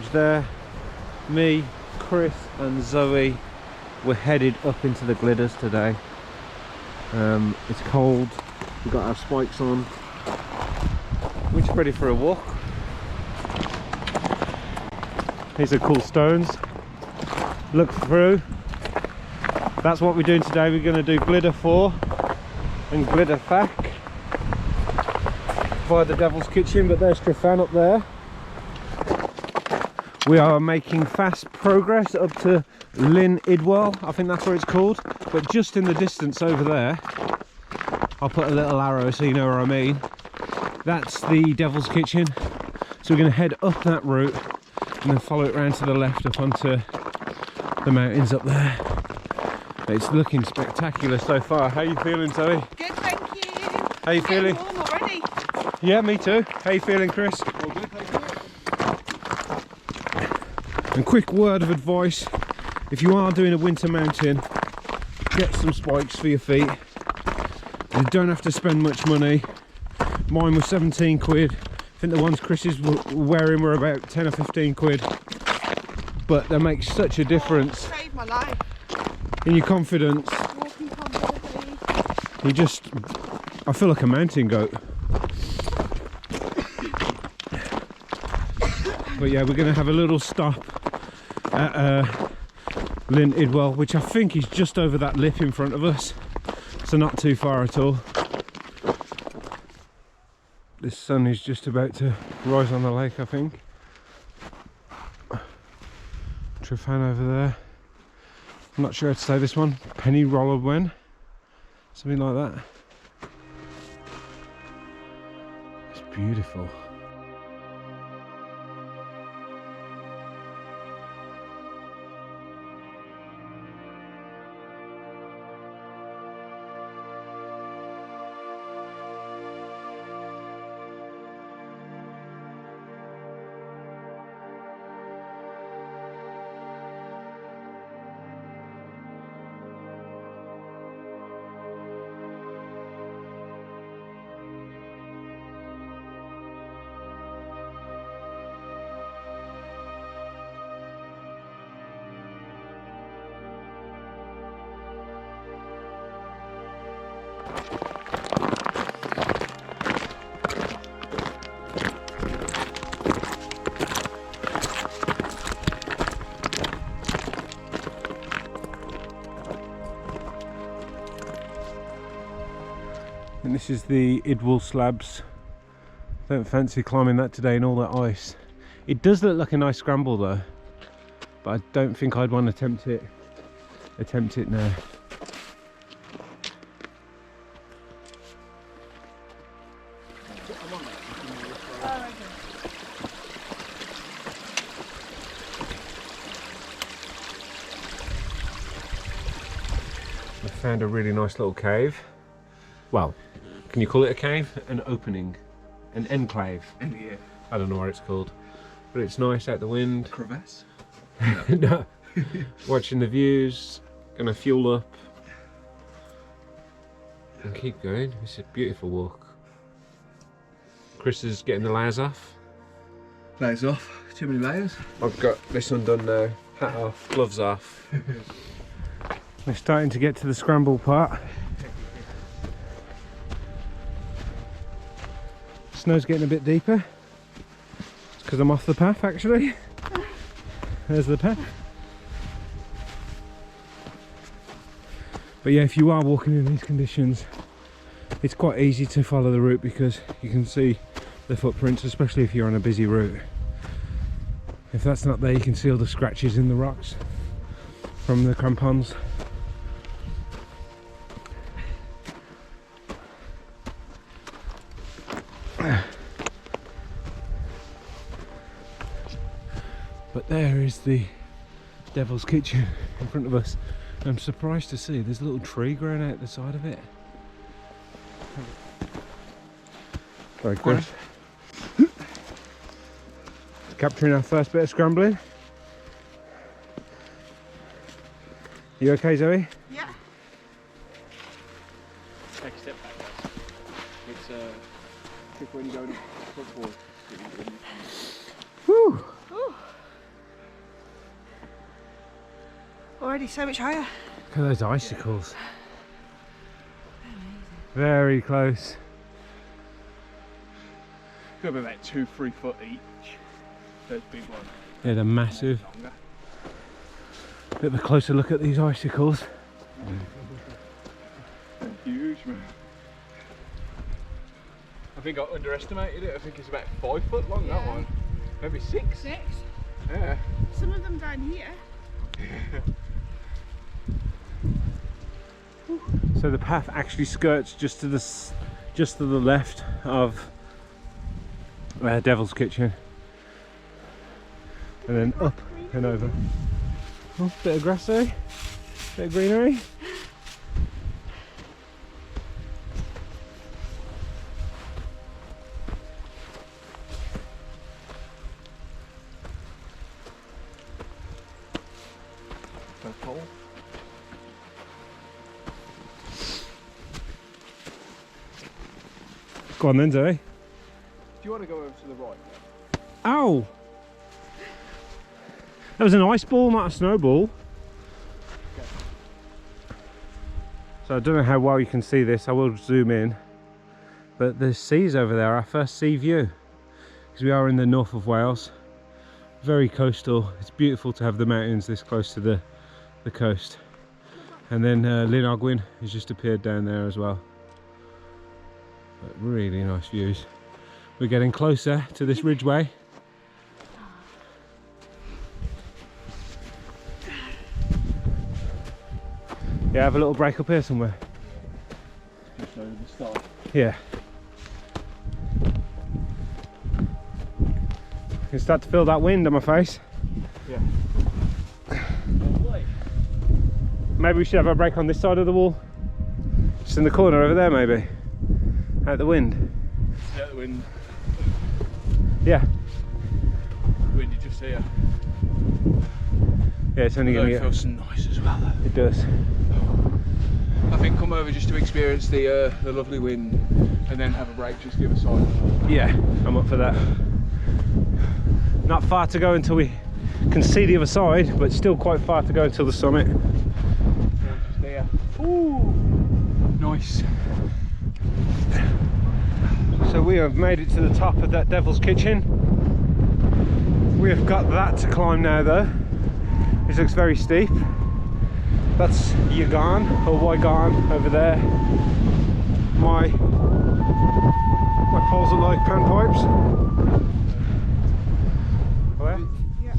cottage there. Me, Chris and Zoe we're headed up into the Glyders today. It's cold, we've got our spikes on, we're just ready for a walk. These are cool stones, look through. That's what we're doing today. We're going to do Glyder Fawr and Glyder Fach via the Devil's Kitchen, but there's Trefan up there. We are making fast progress up to Llyn Idwal, I think that's where it's called, but just in the distance over there, I'll put a little arrow so you know where I mean, that's the Devil's Kitchen. So we're going to head up that route and then follow it round to the left up onto the mountains up there. It's looking spectacular so far. How are you feeling, Zoe? Good, thank you. How are you feeling? Warm already. Yeah, me too. How are you feeling, Chris? All good, thank you. And quick word of advice, if you are doing a winter mountain, get some spikes for your feet. You don't have to spend much money. Mine was 17 quid. I think the ones Chris's were wearing were about 10 or 15 quid. But they make such a difference. Saved my life. In your confidence. Walking confidently. You just, I feel like a mountain goat. But yeah, we're going to have a little stop at Llyn Idwal, which I think is just over that lip in front of us, so not too far at all. The sun is just about to rise on the lake, I think. Trefan over there. I'm not sure how to say this one. Penny Ogwen, something like that. It's beautiful. And this is the Idwal slabs. Don't fancy climbing that today in all that ice. It does look like a nice scramble though, but I don't think I'd want to attempt it now. I found a really nice little cave. Well, can you call it a cave? An opening, an enclave. Yeah. I don't know what it's called, but it's nice out the wind. Crevasse? No. Watching the views, gonna fuel up and keep going. It's a beautiful walk. Chris is getting the layers off. Layers off. Too many layers. I've got this undone now. Hat off, gloves off. We're starting to get to the scramble part. Snow's getting a bit deeper. It's because I'm off the path actually. There's the path. But yeah, if you are walking in these conditions, it's quite easy to follow the route because you can see the footprints, especially if you're on a busy route. If that's not there, you can see all the scratches in the rocks from the crampons. But there is the Devil's Kitchen in front of us. I'm surprised to see there's a little tree growing out the side of it. Very good. Capturing our first bit of scrambling. You okay, Zoe? Yeah. Take a step back, guys. It's quick when you go forward. Woo! Ooh. already so much higher. Look at those icicles. Very close. Could be about 2-3 foot each. Those big ones. Yeah, they're massive. Longer. Bit of a closer look at these icicles. They're huge, man. I think I underestimated it. I think it's about 5 foot long, that one. Maybe 6. 6. Yeah. Some of them down here. So the path actually skirts just to the left of Devil's Kitchen, and then up and over. Oh, bit of grass there, bit of greenery. Go on then, Zoe. Do you want to go over to the right? Ow! That was an ice ball, not a snowball. Okay. So I don't know how well you can see this. I will zoom in. But the sea's over there, our first sea view. Because we are in the north of Wales. Very coastal. It's beautiful to have the mountains this close to the coast. And then Llyn Ogwen has just appeared down there as well. But really nice views. We're getting closer to this ridgeway. Yeah, have a little break up here somewhere. Just over the start. Yeah. You can start to feel that wind on my face. Yeah. Maybe we should have a break on this side of the wall. Just in the corner over there maybe. Out the wind. Yeah, the wind. Yeah. The wind you just hear. Yeah, it's only going to It feels nice as well though. It does. I think come over just to experience the lovely wind and then have a break just the other side. Yeah, I'm up for that. Not far to go until we can see the other side, but still quite far to go until the summit. Yeah, just there. Ooh, nice. So we have made it to the top of that Devil's Kitchen. We have got that to climb now though. This looks very steep. That's Llyn or Wygarn over there. My poles are like panpipes. Where? Yeah.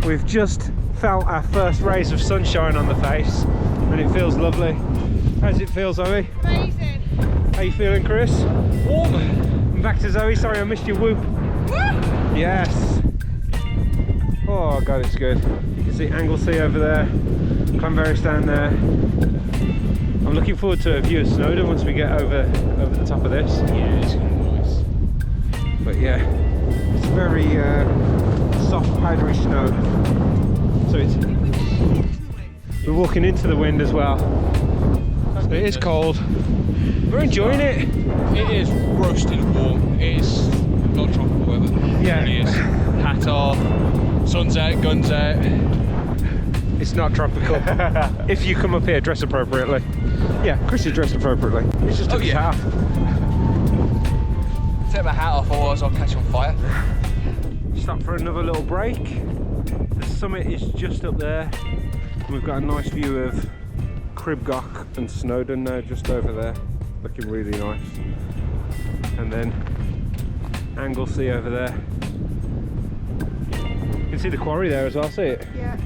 We've just felt our first rays of sunshine on the face and it feels lovely. How does it feel, Zoe? Amazing. How you feeling, Chris? Warm. And back to Zoe, sorry I missed your whoop. Woo! Yes. Oh god, it's good. You can see Anglesey over there, Cranberry's down there. I'm looking forward to a view of Snowdon once we get over the top of this. Yeah, it's gonna be nice. But yeah, it's very soft, powdery snow. So it's we're walking into the wind as well. So it is cold. We're enjoying it. It is roasting warm. It is not tropical weather. Yeah. It really is. Hat off, sun's out, guns out. It's not tropical. If you come up here, dress appropriately. Yeah, Chris is dressed appropriately. He's just took his hat off. Take my hat off, otherwise I'll catch on fire. Stop for another little break. The summit is just up there. We've got a nice view of Cribgoch and Snowdon now just over there. Looking really nice. And then Anglesey over there. You can see the quarry there as well, see it? Yeah.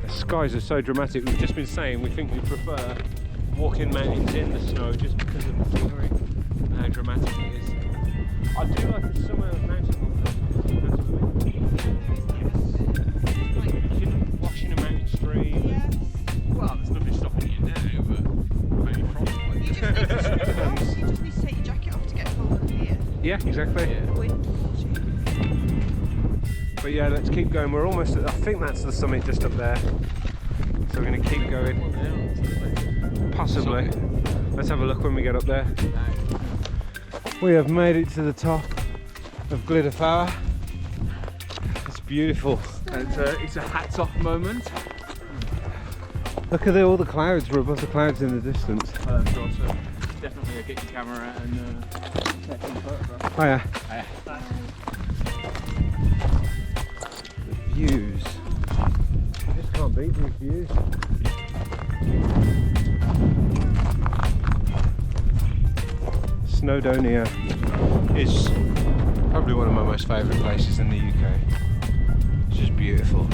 The skies are so dramatic. We've just been saying we think we prefer walking mountains in the snow just because of the scenery and how dramatic it is. I do like the summer mountain walk. Washing a mountain stream. Yes. Well, there's nothing stopping you now, but maybe probably. You just need to swim across. You just need to take your jacket off to get cold here. Yeah, exactly. Yeah. Wind. But yeah, let's keep going. We're almost at, I think that's the summit just up there. So so we're going to keep going. Possibly. Let's have a look when we get up there. We have made it to the top of Glyder Fawr. It's beautiful. It's a hats off moment. Look at all the clouds. We're above the clouds in the distance. Definitely get your camera out and take some photographs. Oh yeah. Oh, yeah. The views. I just can't beat these views. Snowdonia is probably one of my most favourite places in the UK. It's just beautiful.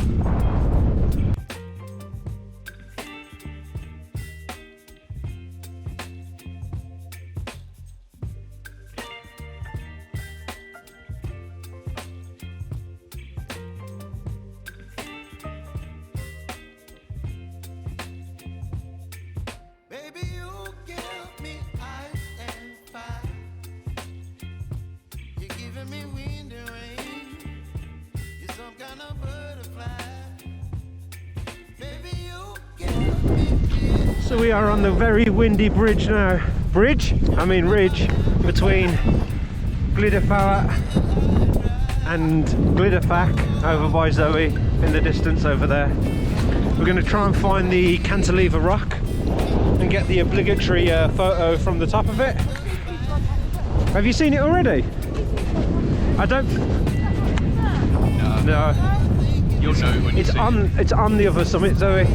So we are on the very windy bridge now. Ridge between Glyder Fawr and Glyder Fach over by Zoe in the distance over there. We're going to try and find the cantilever rock and get the obligatory photo from the top of it. Have you seen it already? I don't. No. You'll know when you see it. It's on the other summit, Zoe.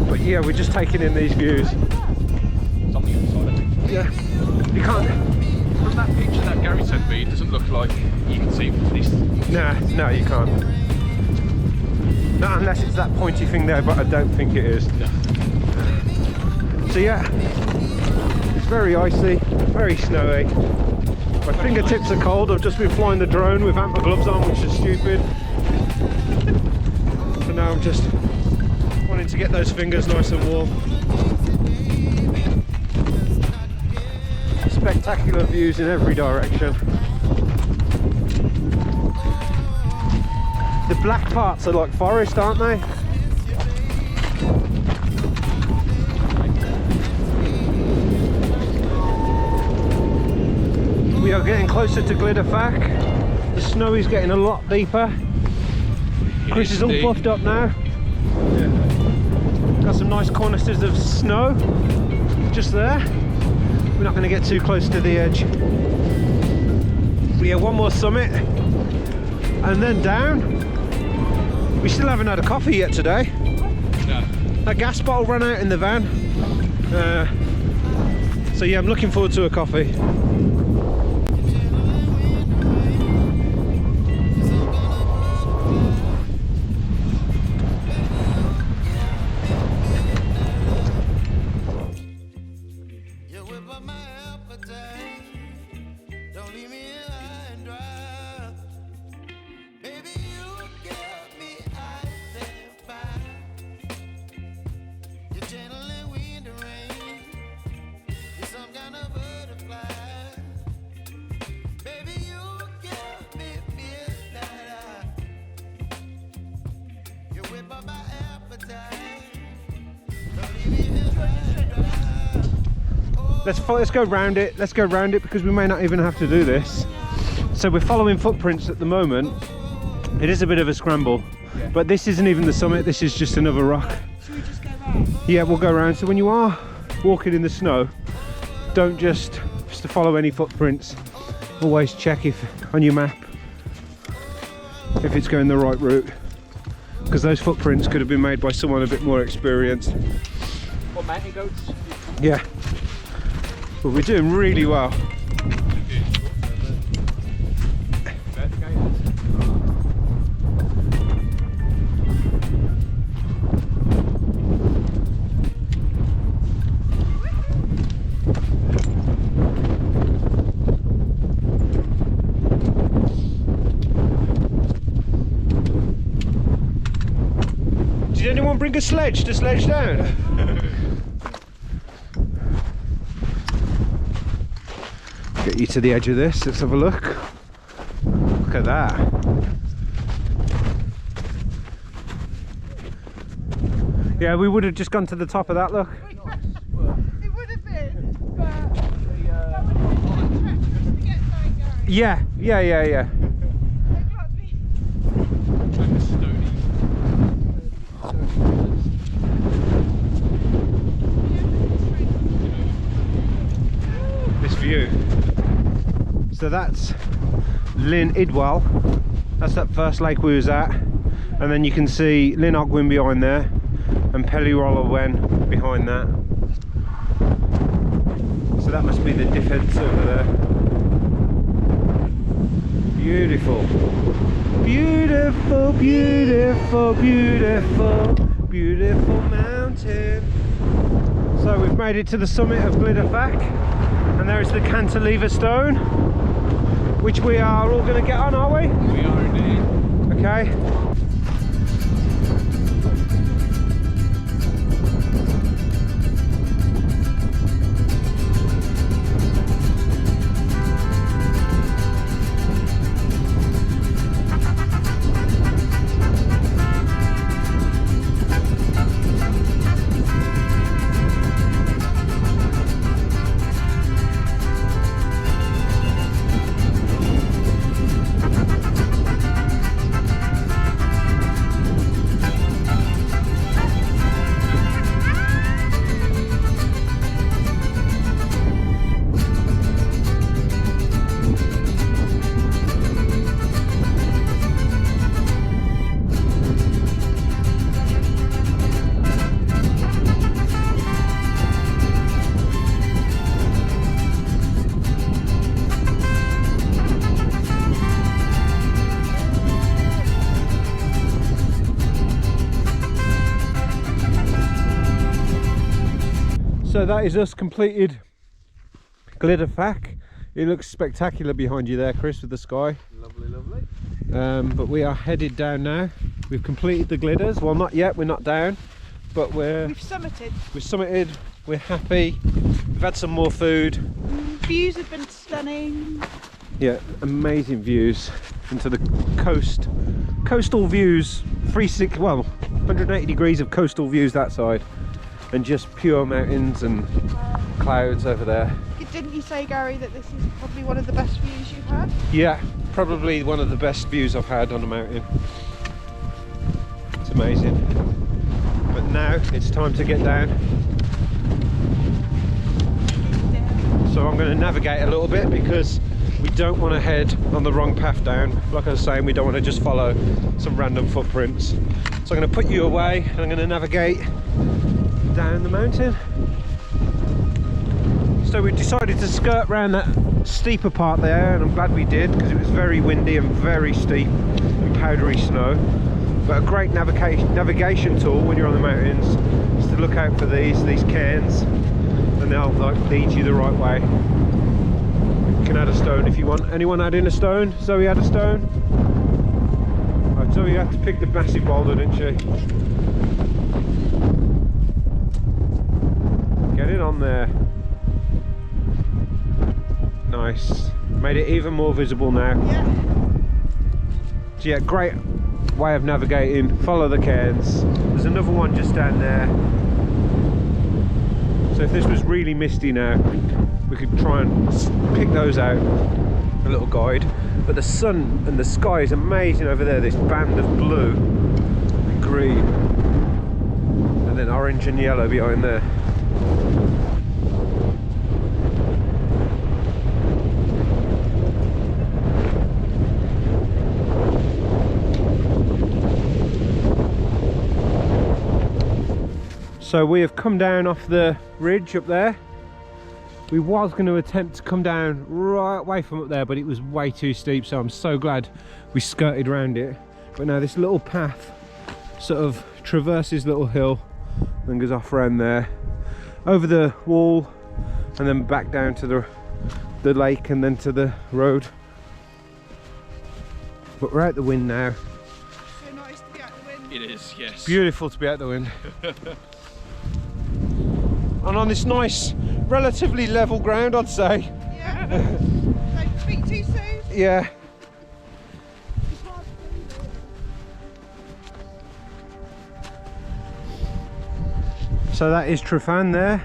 But yeah, we're just taking in these views. It's on the other side, I think. Yeah. You can't. From that picture that Gary sent me, it doesn't look like you can see this. No, you can't. Not unless it's that pointy thing there, but I don't think it is. No. So yeah, it's very icy, very snowy. My fingertips are cold. I've just been flying the drone without my gloves on, which is stupid. So now I'm just wanting to get those fingers nice and warm. Spectacular views in every direction. The black parts are like forest, aren't they? We are getting closer to Glyder Fach. The snow is getting a lot deeper. Chris is all buffed up now. Got some nice cornices of snow just there. We're not going to get too close to the edge. We have one more summit and then down. We still haven't had a coffee yet today. No. That gas bottle ran out in the van. So yeah, I'm looking forward to a coffee. Let's go round it. Let's go round it because we may not even have to do this. So we're following footprints at the moment. It is a bit of a scramble, but this isn't even the summit. This is just another rock. Should we just go round? Yeah, we'll go round. So when you are walking in the snow, don't just to follow any footprints. Always check if on your map if it's going the right route, because those footprints could have been made by someone a bit more experienced. What, mountain goats? Yeah. But we're doing really well. Did anyone bring a sledge to sledge down? Get you to the edge of this, let's have a look. Look at that. Yeah, we would have just gone to the top of that, look. It would have been, but that would have been interesting just to get something going. Yeah. Look like me. Like a stony. This view. So that's Llyn Idwal. That's that first lake we was at. And then you can see Llyn Ogwen behind there and Ogwen behind that. So that must be the defence over there. Beautiful. Beautiful, beautiful, beautiful, beautiful mountain. So we've made it to the summit of Glyder Fach, and there is the cantilever stone, which we are all going to get on, are we? We are indeed. Okay. So that is us completed Glyder Fach. It looks spectacular behind you there, Chris, with the sky. Lovely, lovely. But we are headed down now. We've completed the Glyders. Well, not yet, we're not down, but We've summited. we're summited, we're happy. We've had some more food. Views have been stunning. Yeah, amazing views into the coast. Coastal views, 180 degrees of coastal views that side. And just pure mountains and clouds over there. Didn't you say, Gary, that this is probably one of the best views you've had? Yeah, probably one of the best views I've had on a mountain. It's amazing. But now it's time to get down. So I'm going to navigate a little bit because we don't want to head on the wrong path down. Like I was saying, we don't want to just follow some random footprints. So I'm going to put you away and I'm going to navigate down the mountain. So we decided to skirt around that steeper part there, and I'm glad we did because it was very windy and very steep and powdery snow. But a great navigation tool when you're on the mountains is to look out for these cairns, and they'll like lead you the right way. You can add a stone if you want. Anyone add in a stone? Zoe had a stone? Oh, Zoe had to pick the massive boulder, didn't she? Get it on there. Nice. Made it even more visible now. Yeah. So yeah, great way of navigating. Follow the cairns. There's another one just down there. So if this was really misty now, we could try and pick those out. A little guide. But the sun and the sky is amazing over there. This band of blue and green. And then orange and yellow behind there. So we have come down off the ridge up there. We was going to attempt to come down right away from up there, but it was way too steep, so I'm so glad we skirted around it. But now this little path sort of traverses little hill and goes off around there, over the wall, and then back down to the lake and then to the road. But we're out the wind now. So nice to be out the wind. It is, yes. Beautiful to be out the wind. And on this nice, relatively level ground, I'd say. Yeah. Don't speak too soon. Yeah. So that is Trefan there.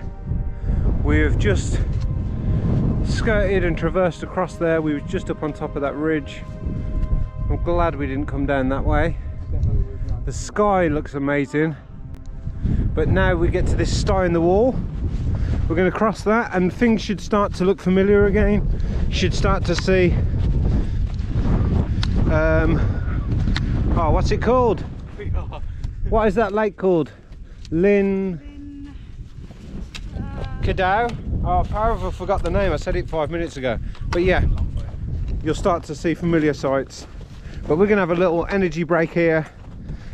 We have just skirted and traversed across there. We were just up on top of that ridge. I'm glad we didn't come down that way. The sky looks amazing. But now we get to this sty in the wall. We're going to cross that and things should start to look familiar again. You should start to see oh, what's it called? What is that lake called? Llyn Idwal? Oh, apparently I forgot the name. I said it 5 minutes ago. But yeah, you'll start to see familiar sights. But we're going to have a little energy break here.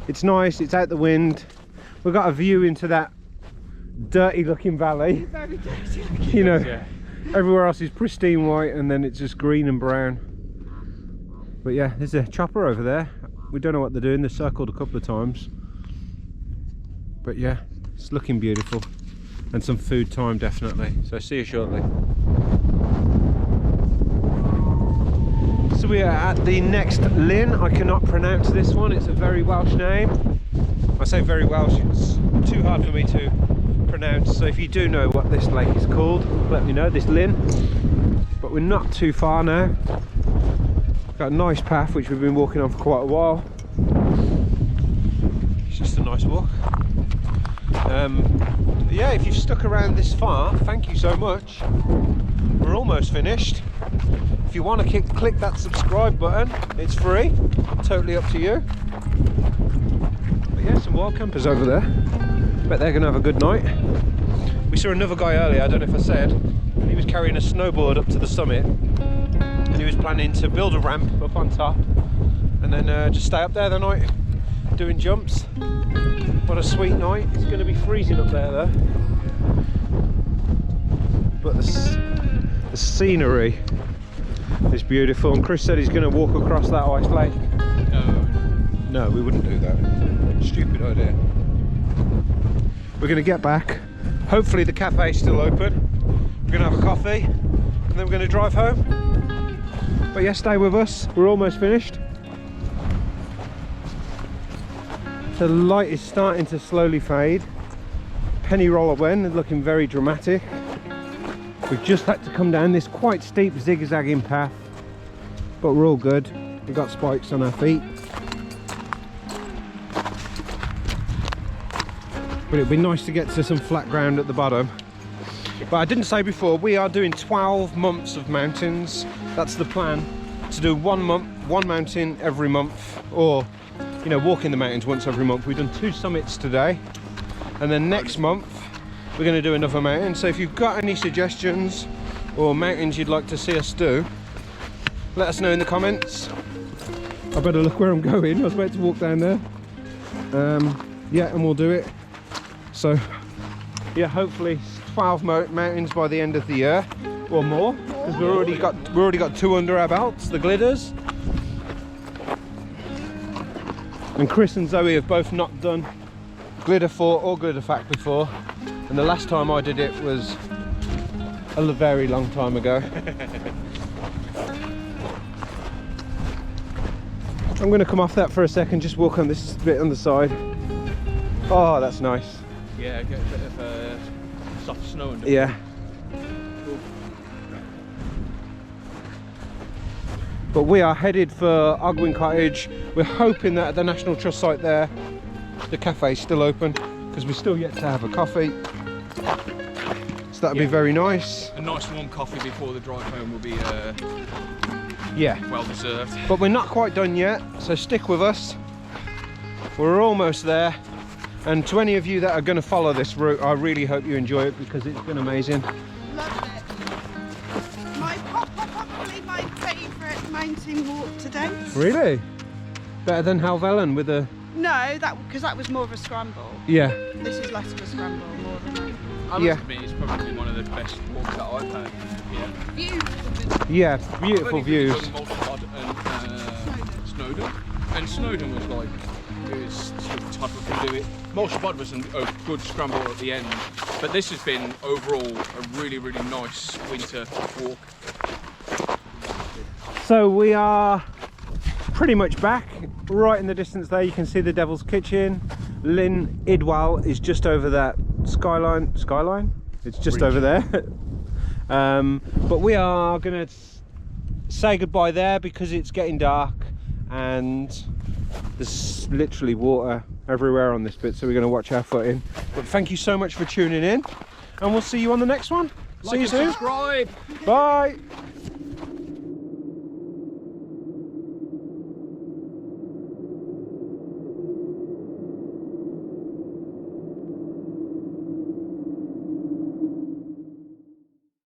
It's nice, it's out the wind. We've got a view into that dirty looking valley. Very dirty looking. You know, yeah. Everywhere else is pristine white and then it's just green and brown. But yeah, there's a chopper over there. We don't know what they're doing. They've circled a couple of times. But yeah, it's looking beautiful. And some food time definitely. So see you shortly. So we are at the next Llyn. I cannot pronounce this one. It's a very Welsh name. I say very Welsh, it's too hard for me to pronounce. So if you do know what this lake is called, let me know, this Llyn. But we're not too far now. Got a nice path which we've been walking on for quite a while. It's just a nice walk. Yeah, if you've stuck around this far, thank you so much. We're almost finished. If you want to click that subscribe button, it's free, totally up to you. But yeah, some wild campers over there. Bet they're going to have a good night. We saw another guy earlier, I don't know if I said, he was carrying a snowboard up to the summit and he was planning to build a ramp up on top and then just stay up there the night doing jumps. What a sweet night. It's going to be freezing up there though. But the scenery is beautiful, and Chris said he's going to walk across that ice lake. No, we wouldn't do that. Stupid idea. We're going to get back. Hopefully the cafe's still open. We're going to have a coffee and then we're going to drive home. But yeah, stay with us. We're almost finished. The light is starting to slowly fade. Penny Roll Ogwen is looking very dramatic. We've just had to come down this quite steep zigzagging path, but we're all good. We've got spikes on our feet. But it'd be nice to get to some flat ground at the bottom. But I didn't say before, we are doing 12 months of mountains. That's the plan, to do one mountain every month, or you know, walking the mountains once every month. We've done 2 summits today, and then next month we're going to do another mountain. So if you've got any suggestions or mountains you'd like to see us do, let us know in the comments. I better look where I'm going. I was about to walk down there. Yeah, and we'll do it. So yeah, hopefully 12 mountains by the end of the year or more, because we've already got 2 under our belts, the Glyders. And Chris and Zoe have both not done Glyder Fawr or Glyder Fach before, and the last time I did it was a very long time ago. I'm going to come off that for a second, just walk on this bit on the side. Oh, that's nice. Yeah, get a bit of soft snow under. Yeah. Cool. But we are headed for Ogwen cottage. We're hoping that at the National Trust site there, the cafe is still open, because we're still yet to have a coffee. So that'll be very nice. A nice warm coffee before the drive home will be well deserved. But we're not quite done yet, so stick with us. We're almost there. And to any of you that are going to follow this route, I really hope you enjoy it, because it's been amazing. Loved it. Probably my favourite mountain walk to date. Really? Better than Helvellyn with a... No, because that was more of a scramble. Yeah. This is less of a scramble, more of a... I must admit, it's probably one of the best walks that I've had. Yeah. Beautiful. Yeah, beautiful views. Snowdon. And Snowdon was like, it was the type of thing to do it. Mulshbod was a good scramble at the end, but this has been overall a really, really nice winter walk. So we are pretty much back. Right in the distance there you can see the Devil's Kitchen. Llyn Idwal is just over that Skyline. It's just Bridge. over there. But we are gonna say goodbye there because it's getting dark and there's literally water everywhere on this bit, so we're going to watch our footing. But thank you so much for tuning in, and we'll see you on the next one. See you soon. Subscribe. Bye.